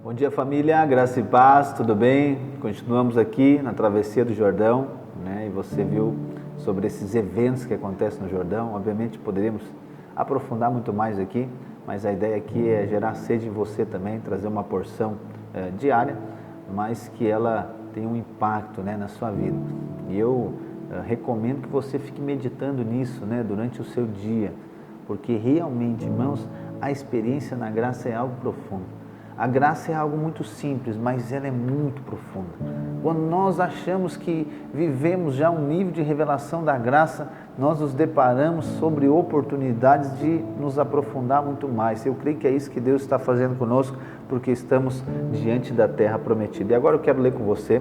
Bom dia, família, graça e paz, tudo bem? Continuamos aqui na travessia do Jordão, né? E você viu sobre esses eventos que acontecem no Jordão. Obviamente poderíamos aprofundar muito mais aqui, mas a ideia aqui é gerar sede em você também, trazer uma porção diária, mas que ela tenha um impacto, né, na sua vida. E eu recomendo que você fique meditando nisso, né, durante o seu dia, porque realmente, irmãos, a experiência na graça é algo profundo. A graça é algo muito simples, mas ela é muito profunda. Quando nós achamos que vivemos já um nível de revelação da graça, nós nos deparamos sobre oportunidades de nos aprofundar muito mais. Eu creio que é isso que Deus está fazendo conosco, porque estamos diante da terra prometida. E agora eu quero ler com você,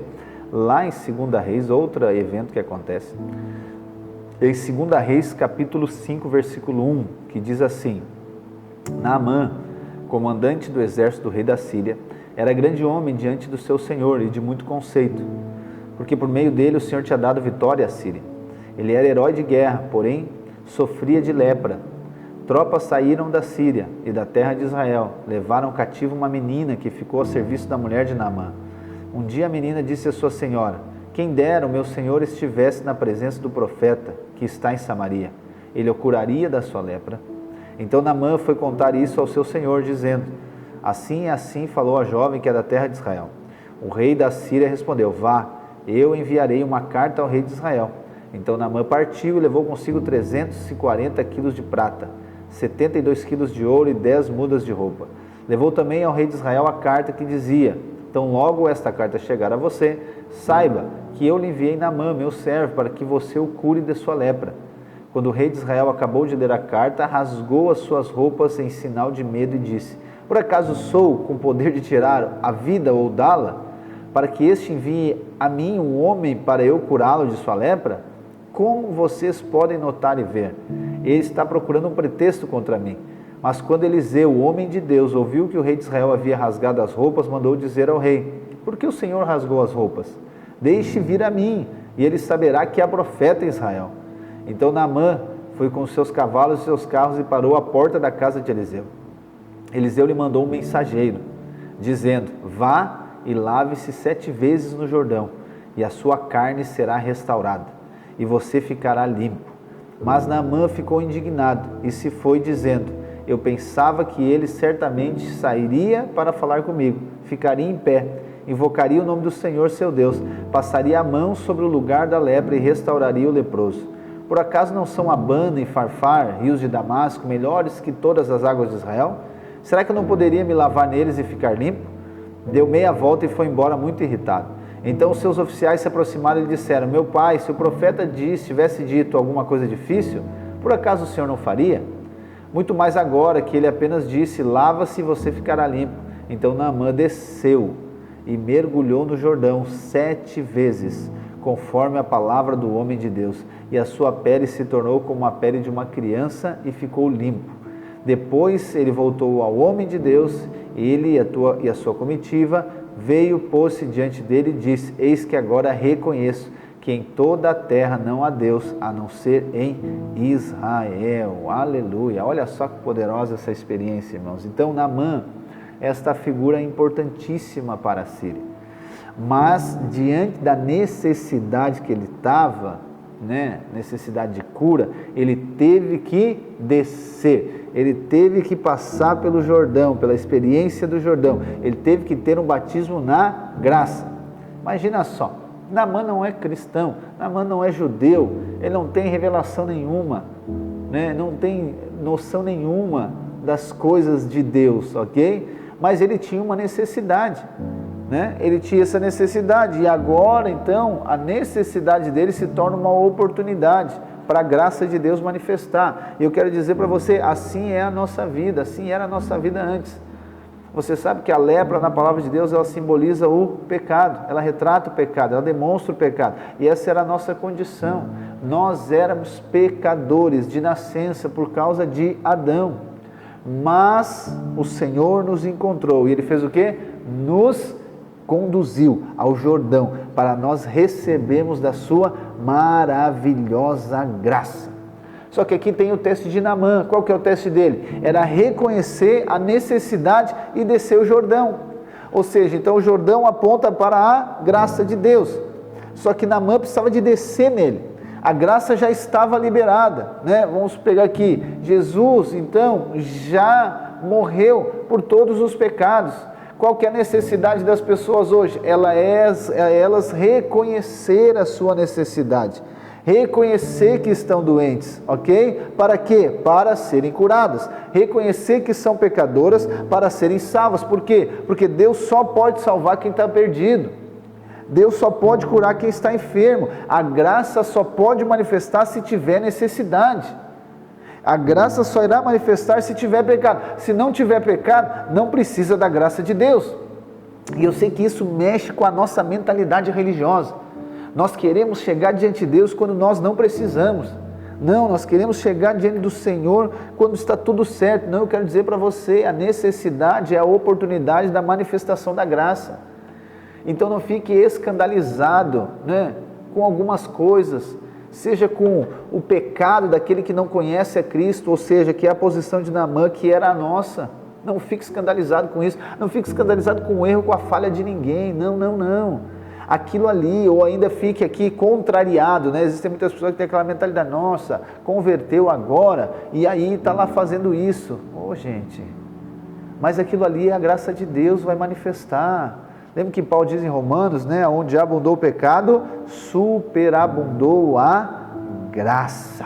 lá em 2 Reis, outro evento que acontece. Em 2 Reis, capítulo 5, versículo 1, que diz assim: Naamã, comandante do exército do rei da Síria, era grande homem diante do seu senhor e de muito conceito, porque por meio dele o Senhor tinha dado vitória à Síria. Ele era herói de guerra, porém sofria de lepra. Tropas saíram da Síria e da terra de Israel, levaram cativo uma menina que ficou a serviço da mulher de Naamã. Um dia a menina disse à sua senhora: quem dera o meu senhor estivesse na presença do profeta que está em Samaria, ele o curaria da sua lepra. Então Naamã foi contar isso ao seu senhor, dizendo: assim e assim falou a jovem que é da terra de Israel. O rei da Síria respondeu: vá, eu enviarei uma carta ao rei de Israel. Então Naamã partiu e levou consigo 340 quilos de prata, 72 quilos de ouro e 10 mudas de roupa. Levou também ao rei de Israel a carta que dizia: então logo esta carta chegar a você, saiba que eu lhe enviei Naamã, meu servo, para que você o cure de sua lepra. Quando o rei de Israel acabou de ler a carta, rasgou as suas roupas em sinal de medo e disse: por acaso sou com poder de tirar a vida ou dá-la, para que este envie a mim um homem para eu curá-lo de sua lepra? Como vocês podem notar e ver, ele está procurando um pretexto contra mim. Mas quando Eliseu, o homem de Deus, ouviu que o rei de Israel havia rasgado as roupas, mandou dizer ao rei: por que o Senhor rasgou as roupas? Deixe vir a mim, e ele saberá que há profeta em Israel. Então Naamã foi com seus cavalos e seus carros e parou à porta da casa de Eliseu. Eliseu lhe mandou um mensageiro, dizendo: vá e lave-se 7 vezes no Jordão, e a sua carne será restaurada, e você ficará limpo. Mas Naamã ficou indignado e se foi, dizendo: eu pensava que ele certamente sairia para falar comigo, ficaria em pé, invocaria o nome do Senhor seu Deus, passaria a mão sobre o lugar da lepra e restauraria o leproso. Por acaso não são Abana e Farfar, rios de Damasco, melhores que todas as águas de Israel? Será que eu não poderia me lavar neles e ficar limpo? Deu meia volta e foi embora muito irritado. Então os seus oficiais se aproximaram e lhe disseram: meu pai, se o profeta tivesse dito alguma coisa difícil, por acaso o senhor não faria? Muito mais agora que ele apenas disse: lava-se e você ficará limpo. Então Naamã desceu e mergulhou no Jordão 7 vezes, conforme a palavra do homem de Deus, e a sua pele se tornou como a pele de uma criança e ficou limpo. Depois ele voltou ao homem de Deus, ele e a sua comitiva, veio, pôs-se diante dele e disse: eis que agora reconheço que em toda a terra não há Deus, a não ser em Israel. Aleluia! Olha só que poderosa essa experiência, irmãos. Então Naamã, esta figura importantíssima para a Síria. Mas diante da necessidade que ele estava, né, necessidade de cura, ele teve que descer, ele teve que passar pelo Jordão, pela experiência do Jordão, ele teve que ter um batismo na graça. Imagina só, Naamã não é cristão, Naamã não é judeu, ele não tem revelação nenhuma, né, não tem noção nenhuma das coisas de Deus, ok? Mas ele tinha uma necessidade. Ele tinha essa necessidade e agora então a necessidade dele se torna uma oportunidade para a graça de Deus manifestar. E eu quero dizer para você, assim é a nossa vida, assim era a nossa vida antes. Você sabe que a lepra na palavra de Deus, ela simboliza o pecado, ela retrata o pecado, ela demonstra o pecado, e essa era a nossa condição. Nós éramos pecadores de nascença por causa de Adão, mas o Senhor nos encontrou e Ele fez o quê? Nos conduziu ao Jordão para nós recebermos da sua maravilhosa graça. Só que aqui tem o teste de Naamã. Qual que é o teste dele? Era reconhecer a necessidade e descer o Jordão. Ou seja, então o Jordão aponta para a graça de Deus. Só que Naamã precisava de descer nele. A graça já estava liberada, né? Vamos pegar aqui, Jesus então já morreu por todos os pecados. Qual que é a necessidade das pessoas hoje? Elas reconhecer a sua necessidade, reconhecer que estão doentes, ok? Para quê? Para serem curadas, reconhecer que são pecadoras para serem salvas. Por quê? Porque Deus só pode salvar quem está perdido, Deus só pode curar quem está enfermo, a graça só pode manifestar se tiver necessidade. A graça só irá manifestar se tiver pecado. Se não tiver pecado, não precisa da graça de Deus. E eu sei que isso mexe com a nossa mentalidade religiosa. Nós queremos chegar diante de Deus quando nós não precisamos. Não, nós queremos chegar diante do Senhor quando está tudo certo. Não, eu quero dizer para você, a necessidade é a oportunidade da manifestação da graça. Então não fique escandalizado, né, com algumas coisas. Seja com o pecado daquele que não conhece a Cristo, ou seja, que é a posição de Naamã, que era a nossa. Não fique escandalizado com isso, não fique escandalizado com o erro, com a falha de ninguém, não. Aquilo ali, ou ainda fique aqui contrariado, né? Existem muitas pessoas que têm aquela mentalidade, nossa, converteu agora, e aí está lá fazendo isso. Gente, mas aquilo ali é a graça de Deus, vai manifestar. Lembra que Paulo diz em Romanos, né? Onde abundou o pecado, superabundou a graça.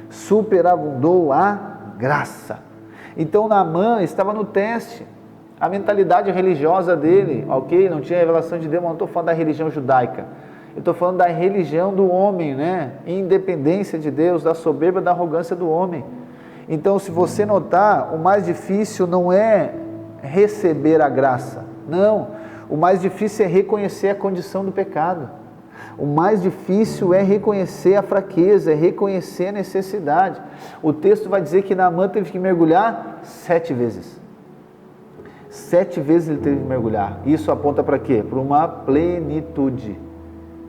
Superabundou a graça. Então Naamã estava no teste. A mentalidade religiosa dele, ok? Não tinha revelação de Deus, mas não estou falando da religião judaica. Eu estou falando da religião do homem, né? Independência de Deus, da soberba, da arrogância do homem. Então, se você notar, o mais difícil não é receber a graça. Não. O mais difícil é reconhecer a condição do pecado. O mais difícil é reconhecer a fraqueza, é reconhecer a necessidade. O texto vai dizer que Naamã teve que mergulhar 7 vezes. 7 vezes ele teve que mergulhar. Isso aponta para quê? Para uma plenitude.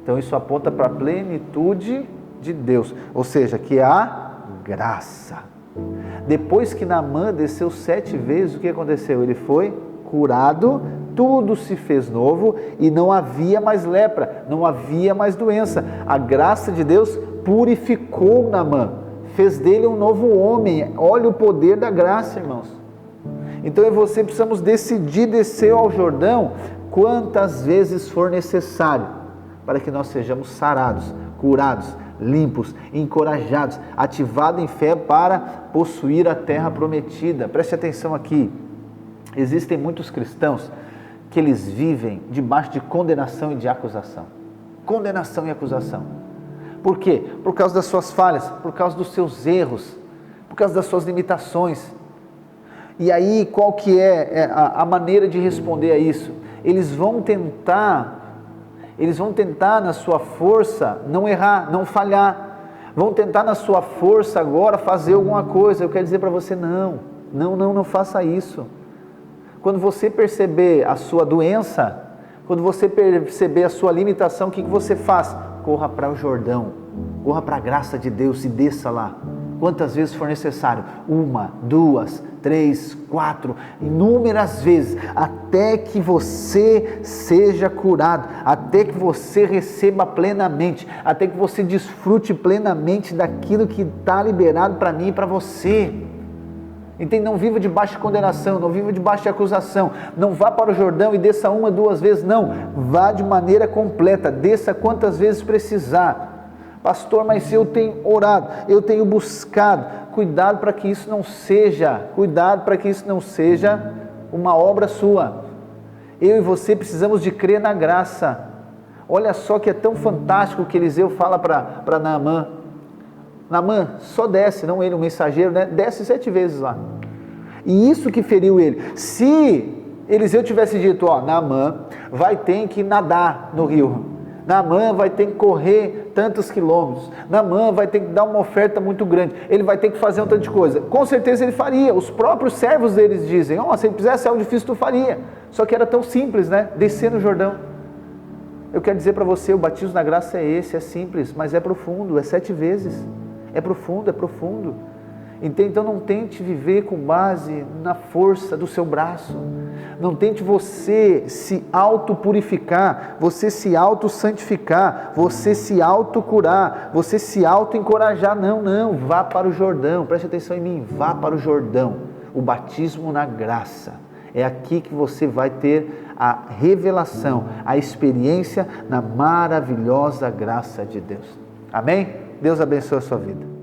Então isso aponta para a plenitude de Deus. Ou seja, que é a graça. Depois que Naamã desceu 7 vezes, o que aconteceu? Ele foi curado, tudo se fez novo e não havia mais lepra, não havia mais doença. A graça de Deus purificou Naamã, fez dele um novo homem. Olha o poder da graça, irmãos. Então eu e você precisamos decidir descer ao Jordão quantas vezes for necessário, para que nós sejamos sarados, curados, limpos, encorajados, ativados em fé para possuir a terra prometida. Preste atenção aqui. Existem muitos cristãos que eles vivem debaixo de condenação e de acusação. Condenação e acusação. Por quê? Por causa das suas falhas, por causa dos seus erros, por causa das suas limitações. E aí, qual que é a maneira de responder a isso? Eles vão tentar na sua força não errar, não falhar. Vão tentar na sua força agora fazer alguma coisa. Eu quero dizer para você, não faça isso. Quando você perceber a sua doença, quando você perceber a sua limitação, o que você faz? Corra para o Jordão, corra para a graça de Deus e desça lá. Quantas vezes for necessário? 1, 2, 3, 4, inúmeras vezes, até que você seja curado, até que você receba plenamente, até que você desfrute plenamente daquilo que está liberado para mim e para você. Então não viva debaixo de condenação, não viva debaixo de acusação, não vá para o Jordão e desça 1, 2 vezes, não, vá de maneira completa, desça quantas vezes precisar. Pastor, mas eu tenho orado, eu tenho buscado, cuidado para que isso não seja uma obra sua. Eu e você precisamos de crer na graça. Olha só que é tão fantástico que Eliseu fala para Naamã. Naamã, só desce, não ele, o mensageiro, né? Desce 7 vezes lá. E isso que feriu ele. Se Eliseu tivesse dito, Naamã vai ter que nadar no rio, Naamã vai ter que correr tantos quilômetros, Naamã vai ter que dar uma oferta muito grande, ele vai ter que fazer um tanto de coisa, com certeza ele faria. Os próprios servos deles dizem, se ele fizesse algo difícil, tu faria. Só que era tão simples, né? Descer no Jordão. Eu quero dizer para você, o batismo na graça é esse, é simples, mas é profundo, é 7 vezes. É profundo. Então não tente viver com base na força do seu braço. Não tente você se auto-purificar, você se auto-santificar, você se auto-curar, você se auto-encorajar. Não, vá para o Jordão, preste atenção em mim, vá para o Jordão, o batismo na graça. É aqui que você vai ter a revelação, a experiência na maravilhosa graça de Deus. Amém? Deus abençoe a sua vida.